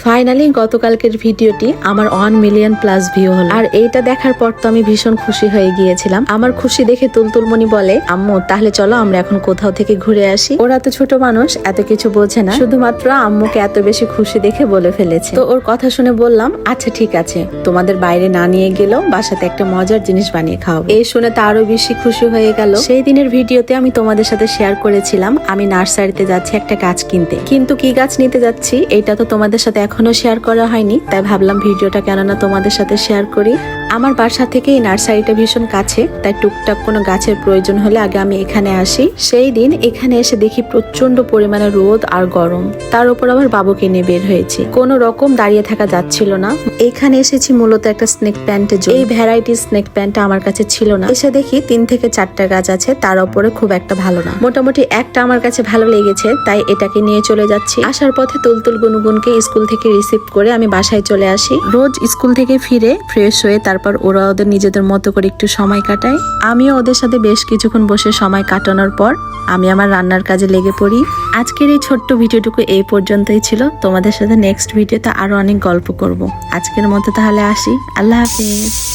Finally গতকালকের ভিডিওটি আমার 1 মিলিয়ন প্লাস ভিউ হলো। আর এইটা দেখার পর তো আমি ভীষণ খুশি হয়ে গিয়েছিলাম। আমার খুশি দেখে তুলতুলমণি বলে, আম্মু তাহলে চলো আমরা এখন কোথাও থেকে ঘুরে আসি। ওরা তো ছোট মানুষ, এত কিছু বোঝে না, শুধুমাত্র আম্মুকে এত বেশি খুশি দেখে বলে ফেলেছে। তো ওর কথা শুনে বললাম, আচ্ছা ঠিক আছে, তোমাদের বাইরে না নিয়ে গেলেও বাসাতে একটা মজার জিনিস বানিয়ে খাওয়াবো। এই শুনে তো আরো বেশি খুশি হয়ে গেল। সেই দিনের ভিডিওতে আমি তোমাদের সাথে শেয়ার করেছিলাম আমি নার্সারিতে যাচ্ছি একটা গাছ কিনতে, কিন্তু কি গাছ নিতে যাচ্ছি এটা তো তোমাদের সাথে এখনো শেয়ার করা হয়নি, তাই ভাবলাম ভিডিওটা কেননা তোমাদের সাথে শেয়ার করি। আমার বাসা থেকে এই নার্সারিটা ভীষণ কাছে, তাই টুকটাক কোনো গাছের প্রয়োজন হলে আগে আমি এখানে আসি। সেই দিন এখানে এসে দেখি প্রচন্ড পরিমাণে রোদ আর গরম, তার উপর আবার বাবুকে নিয়ে বের হয়েছি, কোনো রকম দাঁড়িয়ে থাকা যাচ্ছিল না। এখানে এসেছি মূলত একটা স্নেক প্ল্যান্টের জন্য। এই ভ্যারাইটি স্নেক প্ল্যান্টটা আমার কাছে ছিল না। এসে দেখি 3 থেকে 4টা গাছ আছে, তার উপরে খুব একটা ভালো না, মোটামুটি একটা আমার কাছে ভালো লেগেছে, তাই এটাকে নিয়ে চলে যাচ্ছি। আসার পথে তুলতুল গুনগুনকে স্কুল থেকে রিসিভ করে আমি বাসায় চলে আসি। রোজ স্কুল থেকে ফিরে ফ্রেশ হয়ে তারপর ওরা ওদের নিজেদের মতো করে একটু সময় কাটায়, আমিও ওদের সাথে বেশ কিছুক্ষণ বসে সময় কাটানোর পর আমি আমার রান্নার কাজে লেগে পড়ি। আজকের এই ছোট্ট ভিডিওটুকু এই পর্যন্তই ছিল। তোমাদের সাথে নেক্সট ভিডিওতে আরো অনেক গল্প করব। আজকের মতো তাহলে আসি, আল্লাহ হাফেজ।